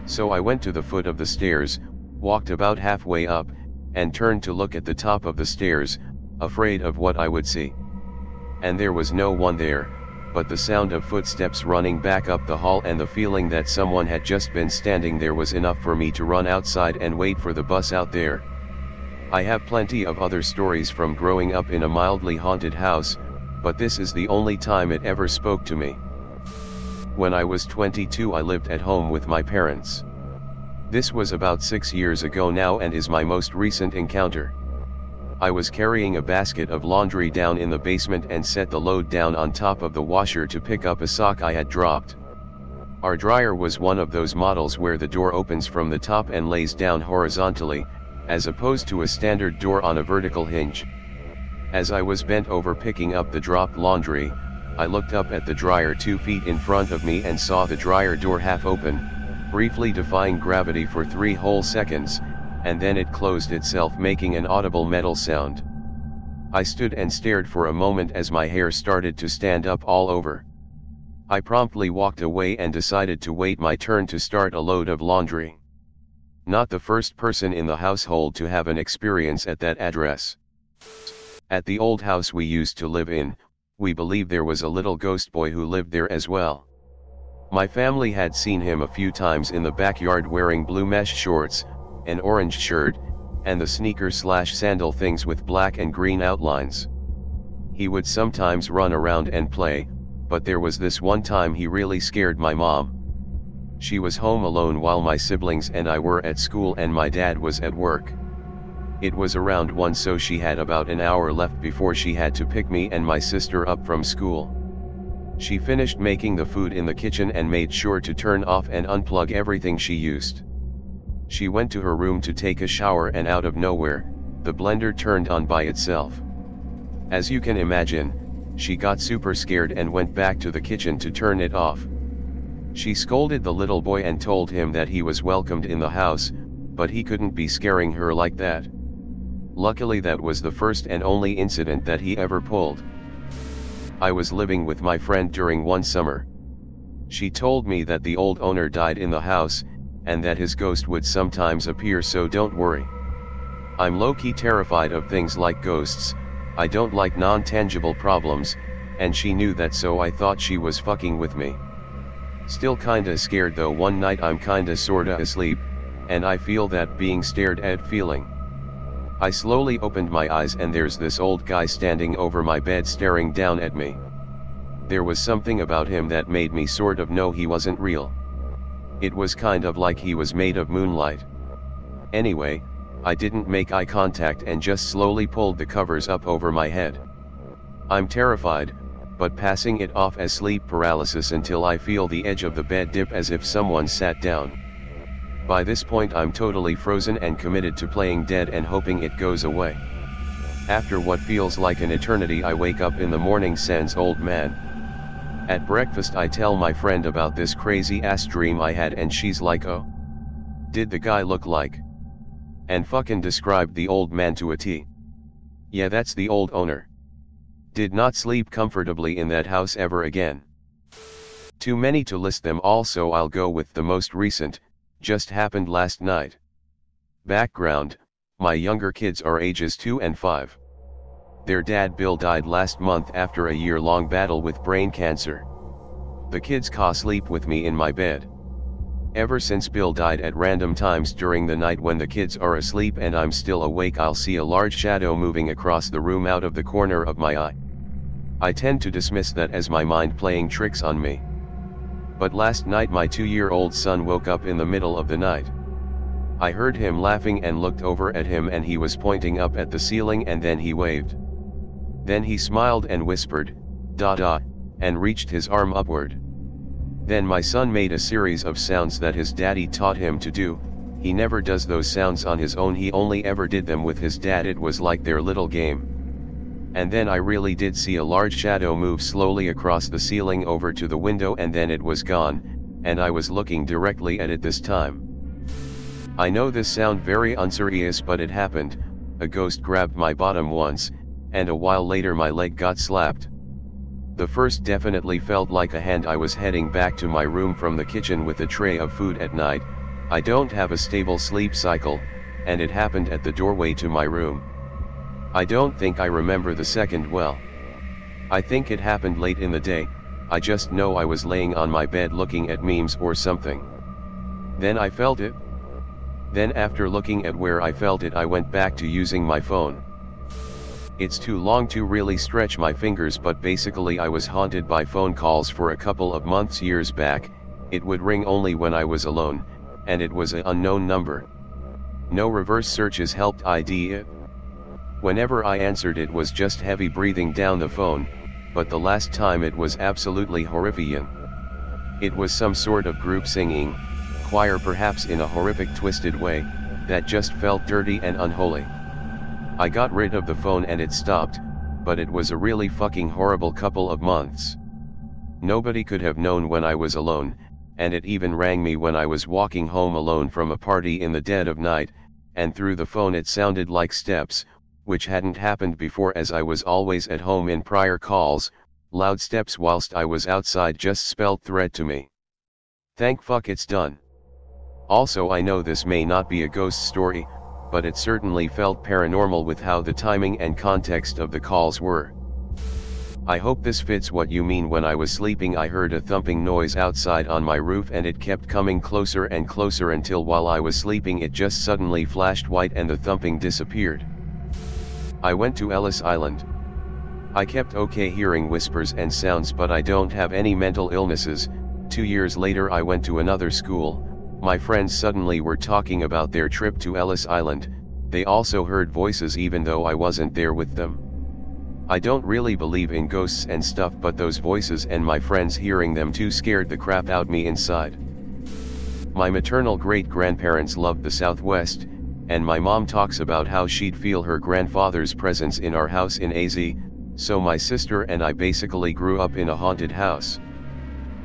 So I went to the foot of the stairs, walked about halfway up, and turned to look at the top of the stairs, afraid of what I would see. And there was no one there, but the sound of footsteps running back up the hall and the feeling that someone had just been standing there was enough for me to run outside and wait for the bus out there. I have plenty of other stories from growing up in a mildly haunted house, but this is the only time it ever spoke to me. When I was 22, I lived at home with my parents. This was about 6 years ago now, and is my most recent encounter. I was carrying a basket of laundry down in the basement and set the load down on top of the washer to pick up a sock I had dropped. Our dryer was one of those models where the door opens from the top and lays down horizontally, as opposed to a standard door on a vertical hinge. As I was bent over picking up the dropped laundry, I looked up at the dryer 2 feet in front of me and saw the dryer door half open, briefly defying gravity for 3 whole seconds, and then it closed itself, making an audible metal sound. I stood and stared for a moment as my hair started to stand up all over. I promptly walked away and decided to wait my turn to start a load of laundry. Not the first person in the household to have an experience at that address. At the old house we used to live in, we believe there was a little ghost boy who lived there as well. My family had seen him a few times in the backyard wearing blue mesh shorts, an orange shirt, and the sneaker/sandal things with black and green outlines. He would sometimes run around and play, but there was this one time he really scared my mom. She was home alone while my siblings and I were at school and my dad was at work. It was around 1, so she had about an hour left before she had to pick me and my sister up from school. She finished making the food in the kitchen and made sure to turn off and unplug everything she used. She went to her room to take a shower, and out of nowhere, the blender turned on by itself. As you can imagine, she got super scared and went back to the kitchen to turn it off. She scolded the little boy and told him that he was welcomed in the house, but he couldn't be scaring her like that. Luckily that was the first and only incident that he ever pulled. I was living with my friend during one summer. She told me that the old owner died in the house, and that his ghost would sometimes appear, so don't worry. I'm low-key terrified of things like ghosts. I don't like non-tangible problems, and she knew that, so I thought she was fucking with me. Still kinda scared though. One night I'm kinda sorta asleep, and I feel that being stared at feeling. I slowly opened my eyes and there's this old guy standing over my bed staring down at me. There was something about him that made me sort of know he wasn't real. It was kind of like he was made of moonlight. Anyway, I didn't make eye contact and just slowly pulled the covers up over my head. I'm terrified, but passing it off as sleep paralysis until I feel the edge of the bed dip as if someone sat down. By this point I'm totally frozen and committed to playing dead and hoping it goes away. After what feels like an eternity I wake up in the morning sans old man. At breakfast I tell my friend about this crazy ass dream I had and she's like, oh? Did the guy look like? And fucking described the old man to a T. Yeah, that's the old owner. Did not sleep comfortably in that house ever again. Too many to list them all, so I'll go with the most recent, just happened last night. Background, my younger kids are ages 2 and 5. Their dad Bill died last month after a year-long battle with brain cancer. The kids sleep with me in my bed. Ever since Bill died, at random times during the night when the kids are asleep and I'm still awake, I'll see a large shadow moving across the room out of the corner of my eye. I tend to dismiss that as my mind playing tricks on me. But last night my 2-year-old son woke up in the middle of the night. I heard him laughing and looked over at him and he was pointing up at the ceiling and then he waved. Then he smiled and whispered, "Da da," and reached his arm upward. Then my son made a series of sounds that his daddy taught him to do. He never does those sounds on his own, he only ever did them with his dad. It was like their little game. And then I really did see a large shadow move slowly across the ceiling over to the window and then it was gone, and I was looking directly at it this time. I know this sound very unserious, but it happened. A ghost grabbed my bottom once, and a while later my leg got slapped. The first definitely felt like a hand. I was heading back to my room from the kitchen with a tray of food at night. I don't have a stable sleep cycle, and it happened at the doorway to my room. I don't think I remember the second well. I think it happened late in the day. I just know I was laying on my bed looking at memes or something. Then I felt it. Then after looking at where I felt it, I went back to using my phone. It's too long to really stretch my fingers, but basically I was haunted by phone calls for a couple of months years back. It would ring only when I was alone, and it was an unknown number. No reverse searches helped ID it. Whenever I answered, it was just heavy breathing down the phone, but the last time it was absolutely horrifying. It was some sort of group singing, choir perhaps, in a horrific twisted way, that just felt dirty and unholy. I got rid of the phone and it stopped, but it was a really fucking horrible couple of months. Nobody could have known when I was alone, and it even rang me when I was walking home alone from a party in the dead of night, and through the phone it sounded like steps, which hadn't happened before as I was always at home in prior calls. Loud steps whilst I was outside just spelled threat to me. Thank fuck it's done. Also, I know this may not be a ghost story, but it certainly felt paranormal with how the timing and context of the calls were. I hope this fits what you mean. When I was sleeping, I heard a thumping noise outside on my roof and it kept coming closer and closer until while I was sleeping it just suddenly flashed white and the thumping disappeared. I went to Ellis Island. I kept okay hearing whispers and sounds, but I don't have any mental illnesses. 2 years later I went to another school. My friends suddenly were talking about their trip to Ellis Island. They also heard voices even though I wasn't there with them. I don't really believe in ghosts and stuff, but those voices and my friends hearing them too scared the crap out me inside. My maternal great-grandparents loved the Southwest, and my mom talks about how she'd feel her grandfather's presence in our house in AZ, so my sister and I basically grew up in a haunted house.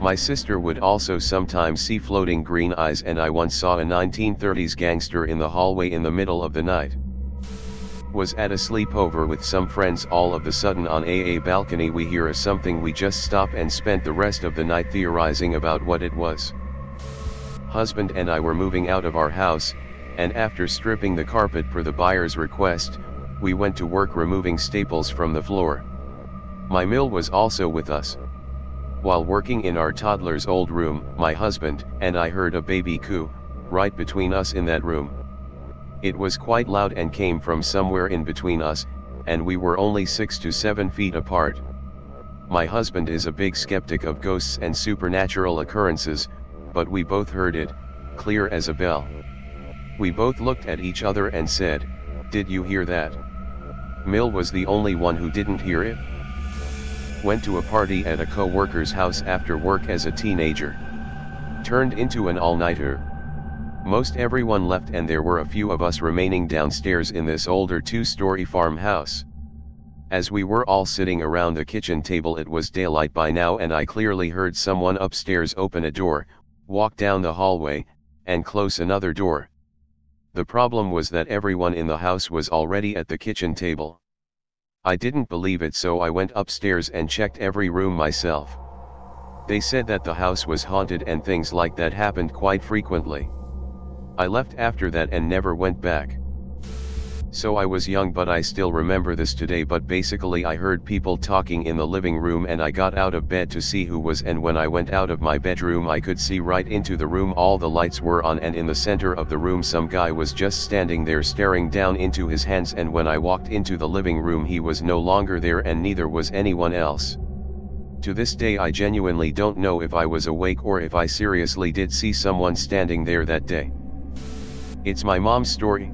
My sister would also sometimes see floating green eyes, and I once saw a 1930s gangster in the hallway in the middle of the night. Was at a sleepover with some friends. All of a sudden on a balcony we hear a something. We just stop and spent the rest of the night theorizing about what it was. Husband and I were moving out of our house, and after stripping the carpet per the buyer's request, we went to work removing staples from the floor. My Mill was also with us. While working in our toddler's old room, my husband and I heard a baby coo, right between us in that room. It was quite loud and came from somewhere in between us, and we were only 6 to 7 feet apart. My husband is a big skeptic of ghosts and supernatural occurrences, but we both heard it, clear as a bell. We both looked at each other and said, "Did you hear that?" Mill was the only one who didn't hear it. Went to a party at a co-worker's house after work as a teenager. Turned into an all-nighter. Most everyone left and there were a few of us remaining downstairs in this older two-story farmhouse. As we were all sitting around the kitchen table, it was daylight by now, and I clearly heard someone upstairs open a door, walk down the hallway, and close another door. The problem was that everyone in the house was already at the kitchen table. I didn't believe it, so I went upstairs and checked every room myself. They said that the house was haunted and things like that happened quite frequently. I left after that and never went back. So I was young, but I still remember this today. But basically I heard people talking in the living room and I got out of bed to see who was, and when I went out of my bedroom I could see right into the room. All the lights were on, and in the center of the room some guy was just standing there staring down into his hands, and when I walked into the living room he was no longer there and neither was anyone else. To this day I genuinely don't know if I was awake or if I seriously did see someone standing there that day. It's my mom's story.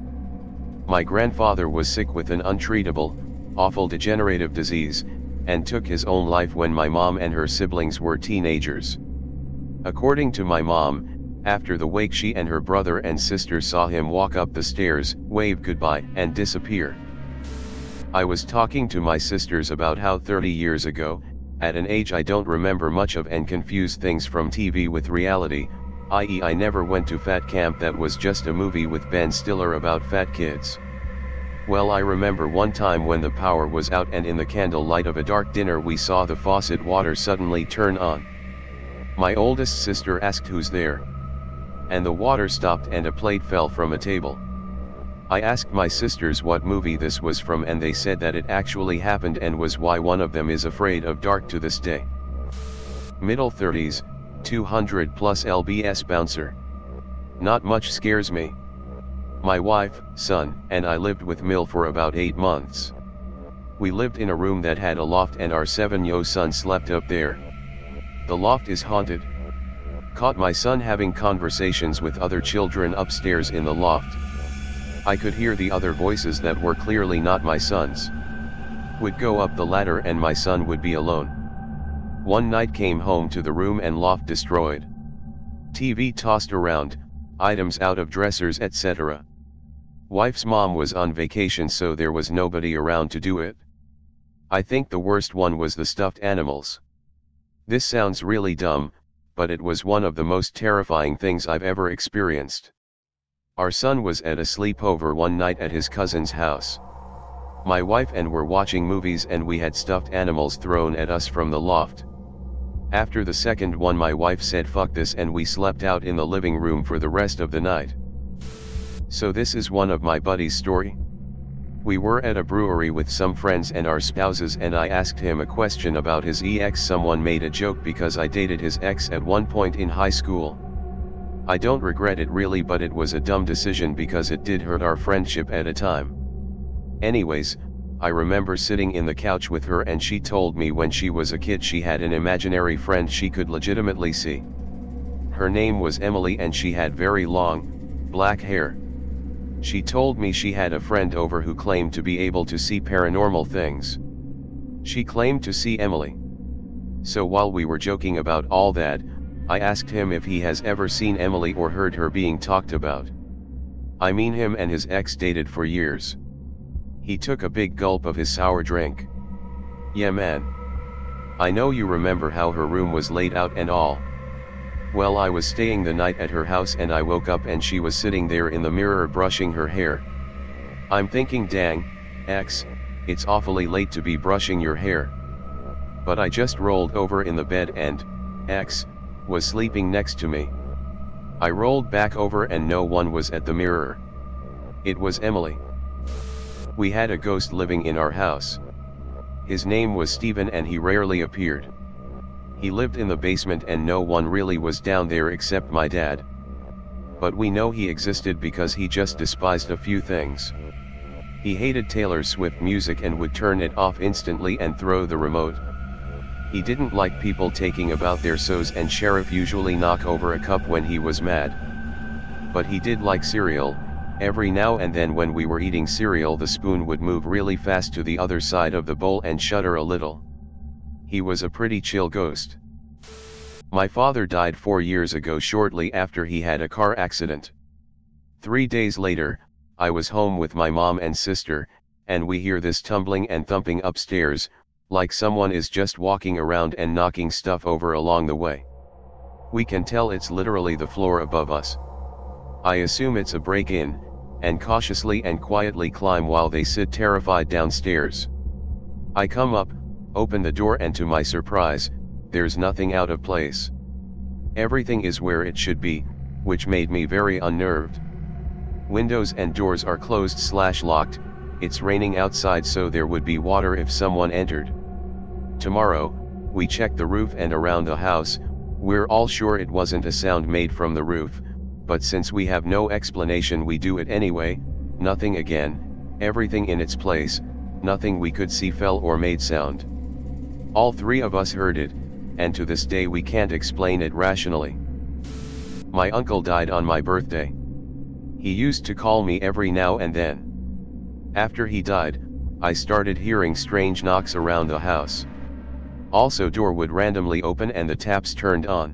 My grandfather was sick with an untreatable, awful degenerative disease, and took his own life when my mom and her siblings were teenagers. According to my mom, after the wake she and her brother and sister saw him walk up the stairs, wave goodbye, and disappear. I was talking to my sisters about how 30 years ago, at an age I don't remember much of and confused things from TV with reality, i.e. I never went to Fat Camp. That was just a movie with Ben Stiller about fat kids. Well, I remember one time when the power was out and in the candlelight of a dark dinner we saw the faucet water suddenly turn on. My oldest sister asked who's there, and the water stopped and a plate fell from a table. I asked my sisters what movie this was from and they said that it actually happened and was why one of them is afraid of dark to this day. Middle 30s, 200 plus lbs bouncer. Not much scares me. My wife, son, and I lived with Mill for about 8 months. We lived in a room that had a loft and our 7-year-old son slept up there. The loft is haunted. Caught my son having conversations with other children upstairs in the loft. I could hear the other voices that were clearly not my son's. Would go up the ladder and my son would be alone. One night came home to the room and loft destroyed. TV tossed around, items out of dressers, etc. Wife's mom was on vacation, so there was nobody around to do it. I think the worst one was the stuffed animals. This sounds really dumb, but it was one of the most terrifying things I've ever experienced. Our son was at a sleepover one night at his cousin's house. My wife and were watching movies and we had stuffed animals thrown at us from the loft. After the second one my wife said fuck this and we slept out in the living room for the rest of the night. So this is one of my buddy's story. We were at a brewery with some friends and our spouses and I asked him a question about his ex. Someone made a joke because I dated his ex at one point in high school. I don't regret it really, but it was a dumb decision because it did hurt our friendship at a time. Anyways, I remember sitting in the couch with her and she told me when she was a kid she had an imaginary friend she could legitimately see. Her name was Emily and she had very long, black hair. She told me she had a friend over who claimed to be able to see paranormal things. She claimed to see Emily. So while we were joking about all that, I asked him if he has ever seen Emily or heard her being talked about. I mean, him and his ex dated for years. He took a big gulp of his sour drink. Yeah man. I know you remember how her room was laid out and all. Well, I was staying the night at her house and I woke up and she was sitting there in the mirror brushing her hair. I'm thinking, dang, ex, it's awfully late to be brushing your hair. But I just rolled over in the bed and, ex, was sleeping next to me. I rolled back over and no one was at the mirror. It was Emily. We had a ghost living in our house. His name was Steven and he rarely appeared. He lived in the basement and no one really was down there except my dad. But we know he existed because he just despised a few things. He hated Taylor Swift music and would turn it off instantly and throw the remote. He didn't like people taking about their so's and Sheriff usually knock over a cup when he was mad. But he did like cereal. Every now and then when we were eating cereal the spoon would move really fast to the other side of the bowl and shudder a little. He was a pretty chill ghost. My father died 4 years ago shortly after he had a car accident. 3 days later, I was home with my mom and sister, and we hear this tumbling and thumping upstairs, like someone is just walking around and knocking stuff over along the way. We can tell it's literally the floor above us. I assume it's a break-in, and cautiously and quietly climb while they sit terrified downstairs. I come up, open the door, and to my surprise, there's nothing out of place. Everything is where it should be, which made me very unnerved. Windows and doors are closed/locked, it's raining outside, so there would be water if someone entered. Tomorrow, we check the roof and around the house. We're all sure it wasn't a sound made from the roof, but since we have no explanation, we do it anyway. Nothing again, everything in its place, nothing we could see fell or made sound. All three of us heard it, and to this day we can't explain it rationally. My uncle died on my birthday. He used to call me every now and then. After he died, I started hearing strange knocks around the house. Also, door would randomly open and the taps turned on.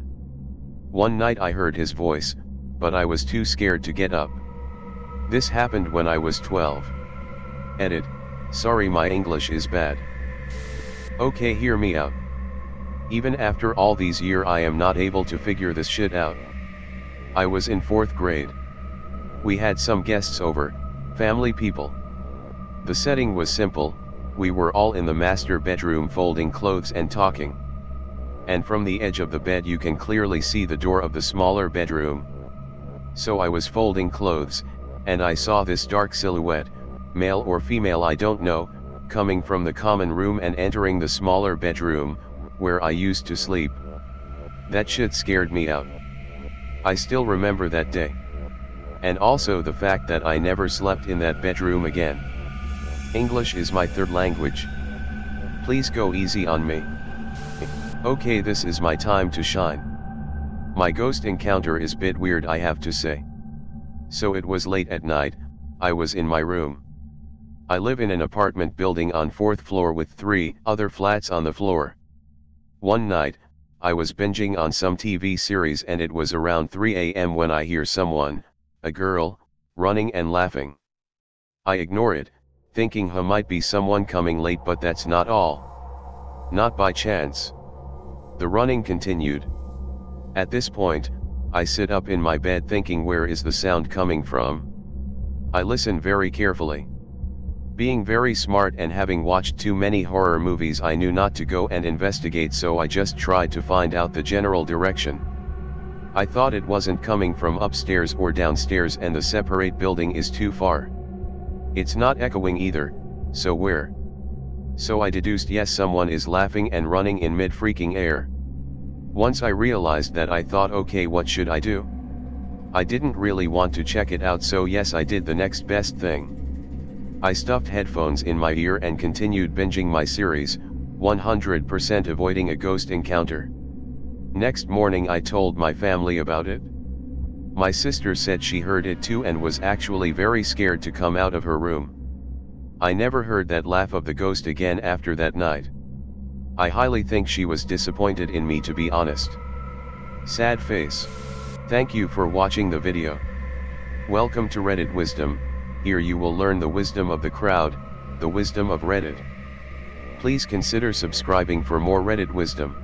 One night I heard his voice, but I was too scared to get up. This happened when I was 12. Edit. Sorry, my English is bad. Okay, hear me out. Even after all these years, I am not able to figure this shit out. I was in 4th grade. We had some guests over, family people. The setting was simple. We were all in the master bedroom folding clothes and talking. And from the edge of the bed you can clearly see the door of the smaller bedroom. So I was folding clothes, and I saw this dark silhouette, male or female I don't know, coming from the common room and entering the smaller bedroom, where I used to sleep. That shit scared me out. I still remember that day. And also the fact that I never slept in that bedroom again. English is my 3rd language. Please go easy on me. Okay, this is my time to shine. My ghost encounter is bit weird, I have to say. So it was late at night, I was in my room. I live in an apartment building on 4th floor with 3 other flats on the floor. One night, I was binging on some TV series and it was around 3 a.m. when I hear someone, a girl, running and laughing. I ignore it, thinking might be someone coming late, but that's not all. Not by chance. The running continued. At this point, I sit up in my bed thinking, where is the sound coming from? I listen very carefully. Being very smart and having watched too many horror movies, I knew not to go and investigate, so I just tried to find out the general direction. I thought it wasn't coming from upstairs or downstairs, and the separate building is too far. It's not echoing either, so where? So I deduced, yes, someone is laughing and running in mid-freaking air. Once I realized that, I thought, okay, what should I do? I didn't really want to check it out, so yes, I did the next best thing. I stuffed headphones in my ear and continued binging my series, 100% avoiding a ghost encounter. Next morning I told my family about it. My sister said she heard it too and was actually very scared to come out of her room. I never heard that laugh of the ghost again after that night. I highly think she was disappointed in me, to be honest. Sad face. Thank you for watching the video. Welcome to Reddit Wisdom. Here you will learn the wisdom of the crowd, the wisdom of Reddit. Please consider subscribing for more Reddit wisdom.